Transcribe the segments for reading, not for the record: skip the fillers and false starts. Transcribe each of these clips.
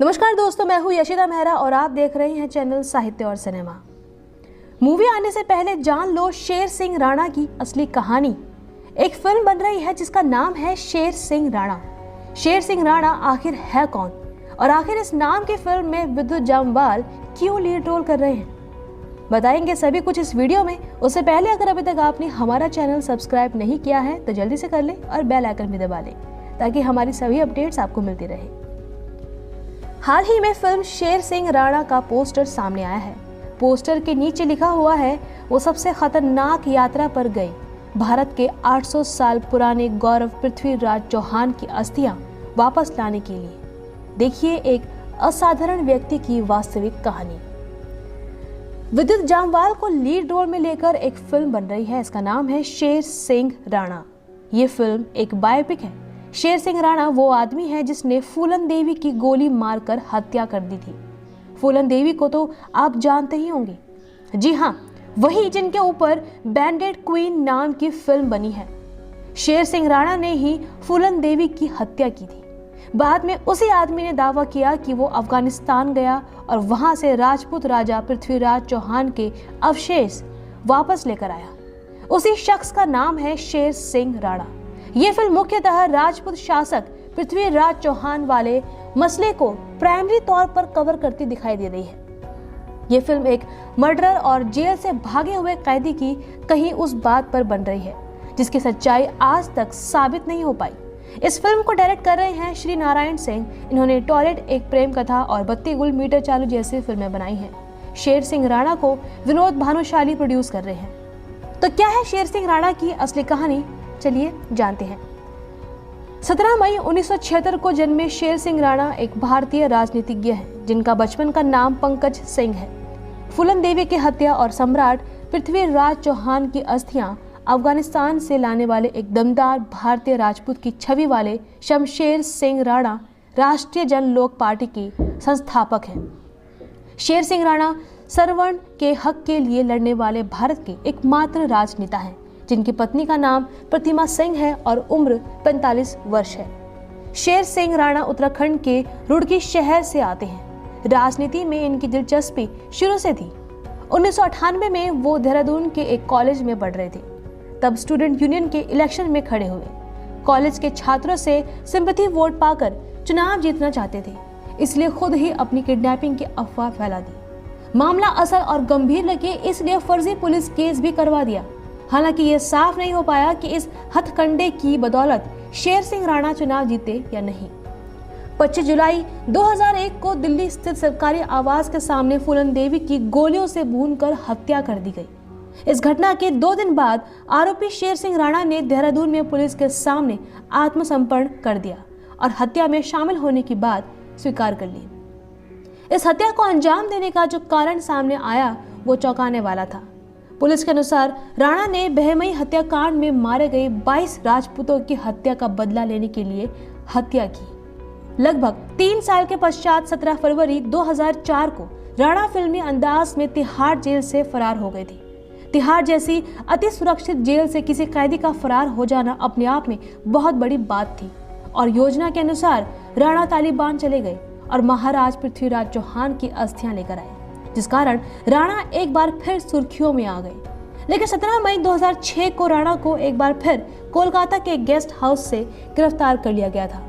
नमस्कार दोस्तों, मैं हूँ यशिता मेहरा और आप देख रहे हैं चैनल साहित्य और सिनेमा। मूवी आने से पहले जान लो शेर सिंह राणा की असली कहानी। एक फिल्म बन रही है जिसका नाम है शेर सिंह राणा। शेर सिंह राणा आखिर है कौन और आखिर इस नाम की फिल्म में विद्युत जामवाल क्यों लीड रोल कर रहे हैं, बताएंगे सभी कुछ इस वीडियो में। उससे पहले अगर अभी तक आपने हमारा चैनल सब्सक्राइब नहीं किया है तो जल्दी से कर लें और बेल आइकन भी दबा लें ताकि हमारी सभी अपडेट्स आपको मिलती रहे। हाल ही में फिल्म शेर सिंह राणा का पोस्टर सामने आया है। पोस्टर के नीचे लिखा हुआ है, वो सबसे खतरनाक यात्रा पर गए। भारत के 800 साल पुराने गौरव पृथ्वीराज चौहान की अस्थियां वापस लाने के लिए देखिए एक असाधारण व्यक्ति की वास्तविक कहानी। विद्युत जामवाल को लीड रोल में लेकर एक फिल्म बन रही है। इसका नाम है शेर सिंह राणा। ये फिल्म एक बायोपिक है। शेर सिंह राणा वो आदमी है जिसने फूलन देवी की गोली मारकर हत्या कर दी थी। फूलन देवी को तो आप जानते ही होंगे। जी हाँ, वही जिनके ऊपर बैंडेड क्वीन नाम की फिल्म बनी है। शेर सिंह राणा ने ही फूलन देवी की हत्या की थी। बाद में उसी आदमी ने दावा किया कि वो अफगानिस्तान गया और वहां से राजपूत राजा पृथ्वीराज चौहान के अवशेष वापस लेकर आया। उसी शख्स का नाम है शेर सिंह राणा। ये फिल्म मुख्यतः राजपूत शासक पृथ्वीराज चौहान वाले मसले को प्राइमरी तौर पर कवर करती दिखाई दे रही है। ये फिल्म एक मर्डरर और जेल से भागे हुए कैदी की कहीं उस बात पर बन रही है जिसकी सच्चाई आज तक साबित नहीं हो पाई। इस फिल्म को डायरेक्ट कर रहे हैं श्री नारायण सिंह। इन्होंने टॉयलेट एक प्रेम कथा और बत्ती गुल मीटर चालू जैसी फिल्में बनाई हैं। शेर सिंह राणा को विनोद भानुशाली प्रोड्यूस कर रहे हैं। तो क्या है शेर सिंह राणा की असली कहानी, चलिए जानते हैं। 17 मई 1976 को जन्मे शेर सिंह राणा एक भारतीय राजनीतिज्ञ हैं जिनका बचपन का नाम पंकज सिंह है। फूलन देवी की हत्या और सम्राट पृथ्वीराज चौहान की अस्थियां अफगानिस्तान से लाने वाले एक दमदार भारतीय राजपूत की छवि वाले शमशेर सिंह राणा राष्ट्रीय जन लोक पार्टी की संस्थापक हैं। शेर सिंह राणा सरवर्ण के हक के लिए लड़ने वाले भारत के एकमात्र राजनेता हैं जिनकी पत्नी का नाम प्रतिमा सिंह है और उम्र 45 वर्ष है। शेर सिंह राणा उत्तराखंड के रुड़की शहर से आते हैं। राजनीति में इनकी दिलचस्पी शुरू से थी। 1998 में वो देहरादून के एक कॉलेज में पढ़ रहे थे, तब स्टूडेंट यूनियन के इलेक्शन में खड़े हुए। कॉलेज के छात्रों से सिंपैथी वोट पाकर चुनाव जीतना चाहते थे, इसलिए खुद ही अपनी किडनैपिंग की अफवाह फैला दी। मामला असल और गंभीर लगे इसलिए फर्जी पुलिस केस भी करवा दिया। हालांकि ये साफ नहीं हो पाया कि इस हथकंडे की बदौलत शेर सिंह राणा चुनाव जीते या नहीं। 25 जुलाई 2001 को दिल्ली स्थित सरकारी आवास के सामने फूलन देवी की गोलियों से भूनकर हत्या कर दी गई। इस घटना के 2 दिन बाद आरोपी शेर सिंह राणा ने देहरादून में पुलिस के सामने आत्मसमर्पण कर दिया और हत्या में शामिल होने की बात स्वीकार कर ली। इस हत्या को अंजाम देने का जो कारण सामने आया वो चौंकाने वाला था। पुलिस के अनुसार राणा ने बहमई हत्याकांड में मारे गए 22 राजपूतों की हत्या का बदला लेने के लिए हत्या की। लगभग 3 साल के पश्चात 17 फरवरी 2004 को राणा फिल्मी अंदाज में तिहाड़ जेल से फरार हो गए थे। तिहाड़ जैसी अति सुरक्षित जेल से किसी कैदी का फरार हो जाना अपने आप में बहुत बड़ी बात थी और योजना के अनुसार राणा तालिबान चले गए और महाराज पृथ्वीराज चौहान की अस्थियां लेकर आए, जिस कारण राणा एक बार फिर सुर्खियों में आ गए। लेकिन 17 मई 2006 को राणा को एक बार फिर कोलकाता के गेस्ट हाउस से गिरफ्तार कर लिया गया था।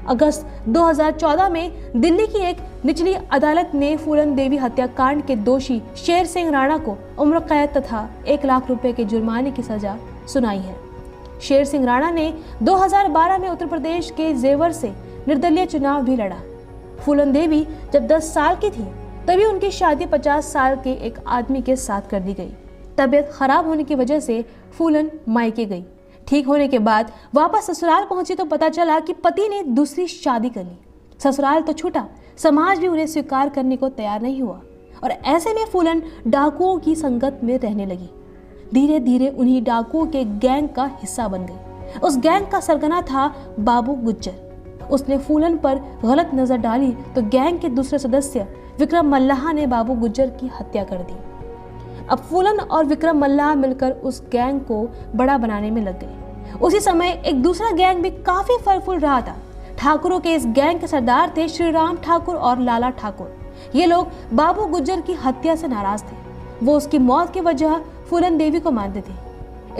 अगस्त 2014 में दिल्ली की एक निचली अदालत ने फूलन देवी हत्याकांड के दोषी शेर सिंह राणा को उम्र कैद तथा 1 लाख रुपए के जुर्माने की सजा सुनाई है। शेर सिंह राणा ने 2012 में उत्तर प्रदेश के जेवर से निर्दलीय चुनाव भी लड़ा। फूलन देवी जब 10 साल की थी तभी उनकी शादी 50 साल के एक आदमी के साथ कर दी गई। तबीयत खराब होने की वजह से फूलन मायके गई। ठीक होने के बाद वापस ससुराल पहुंची तो पता चला कि पति ने दूसरी शादी कर ली। ससुराल तो छूटा, समाज भी उन्हें स्वीकार करने को तैयार नहीं हुआ और ऐसे में फूलन डाकुओं की संगत में रहने लगी। धीरे धीरे उन्हीं डाकुओं के गैंग का हिस्सा बन गई। उस गैंग का सरगना था बाबू गुज्जर। उसने फूलन पर गलत नजर डाली तो गैंग के दूसरे सदस्य विक्रम मल्लाह ने बाबू गुज्जर की हत्या कर दी। अब फूलन और विक्रम मल्लाह मिलकर उस गैंग को बड़ा बनाने में लग गए। उसी समय एक दूसरा गैंग भी काफी फल फूल रहा था। ठाकुरों के इस गैंग के सरदार थे श्रीराम ठाकुर और लाला ठाकुर। ये लोग बाबू गुज्जर की हत्या से नाराज थे। वो उसकी मौत की वजह फूलन देवी को मानते थे।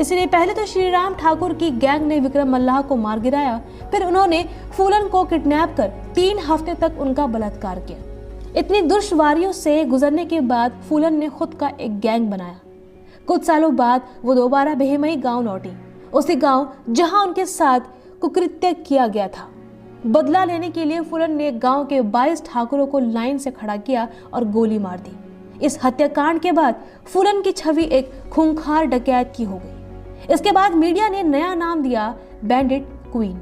इसलिए पहले तो श्रीराम ठाकुर की गैंग ने विक्रम मल्लाह को मार गिराया, फिर उन्होंने फूलन को किडनैप कर 3 हफ्ते तक उनका बलात्कार किया। इतनी दुश्वारियों से गुजरने के बाद फूलन ने खुद का एक गैंग बनाया। कुछ सालों बाद वो दोबारा बेहमई गांव लौटी, उसी गांव जहां उनके साथ कुकृत्य किया गया था। बदला लेने के लिए फूलन ने गांव के 22 ठाकुरों को लाइन से खड़ा किया और गोली मार दी। इस हत्याकांड के बाद फूलन की छवि एक खूंखार डकैत की हो गई। इसके बाद मीडिया ने नया नाम दिया बैंडिट क्वीन।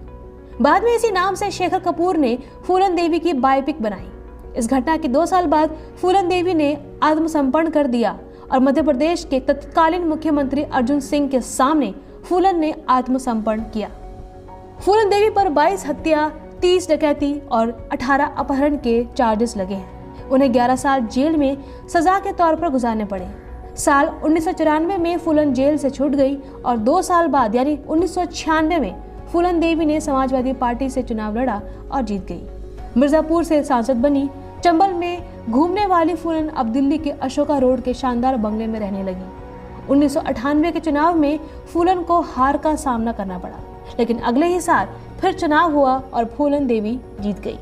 बाद में इसी नाम से शेखर कपूर ने फूलन देवी की बायोपिक बनाई। इस घटना के 2 साल बाद फूलन देवी ने आत्मसमर्पण कर दिया और मध्य प्रदेश के तत्कालीन मुख्यमंत्री अर्जुन सिंह के सामने फूलन ने आत्मसमर्पण किया। फूलन देवी पर 22 हत्या, 30 डकैती और 18 अपहरण के चार्जेस लगे हैं। उन्हें 11 साल जेल में सजा के तौर पर गुजारने पड़े। साल 1994 में फूलन जेल से छूट गई और 2 साल बाद यानी 1996 में फूलन देवी ने समाजवादी पार्टी से चुनाव लड़ा और जीत गई। मिर्जापुर से सांसद बनी। चंबल में घूमने वाली फूलन अब दिल्ली के अशोका रोड के शानदार बंगले में रहने लगी। 1998 के चुनाव में फूलन को हार का सामना करना पड़ा, लेकिन अगले ही साल फिर चुनाव हुआ और फूलन देवी जीत गई।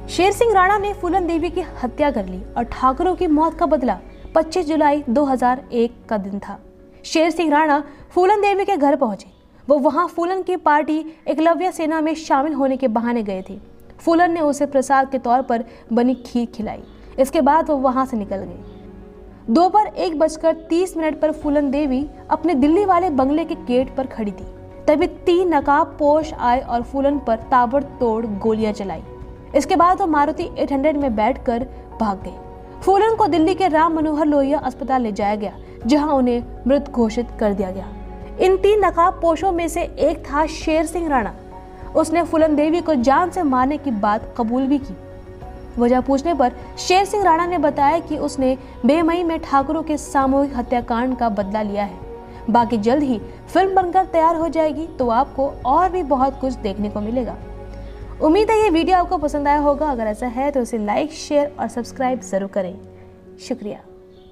शेर सिंह राणा ने फूलन देवी की हत्या कर ली और ठाकुरों की मौत का बदला 25 जुलाई 2001 का दिन था। शेर सिंह राणा फूलन देवी के घर पहुंचे। वो वहां फूलन की पार्टी एकलव्य सेना में शामिल होने के बहाने गए थे। फूलन ने उसे प्रसाद के तौर पर बनी खीर खिलाई। इसके बाद वो वहां से निकल गए। दोपहर 1:30 पर फूलन देवी अपने दिल्ली वाले बंगले के गेट पर खड़ी थी। तभी 3 नकाबपोश आए और फूलन पर ताबड़तोड़ गोलियां चलाई। इसके बाद वो मारुति 800 में बैठकर भाग गए। फूलन को दिल्ली के राम मनोहर लोहिया अस्पताल ले जाया गया, जहां उन्हें मृत घोषित कर दिया गया। इन 3 नकाबपोशों में से एक था शेर सिंह राणा। उसने फूलन देवी को जान से मारने की बात कबूल भी की। वजह पूछने पर शेर सिंह राणा ने बताया कि उसने बेमई में ठाकुरों के सामूहिक हत्याकांड का बदला लिया है। बाकी जल्द ही फिल्म बनकर तैयार हो जाएगी, तो आपको और भी बहुत कुछ देखने को मिलेगा। उम्मीद है ये वीडियो आपको पसंद आया होगा। अगर ऐसा है तो इसे लाइक, शेयर और सब्सक्राइब जरूर करें। शुक्रिया।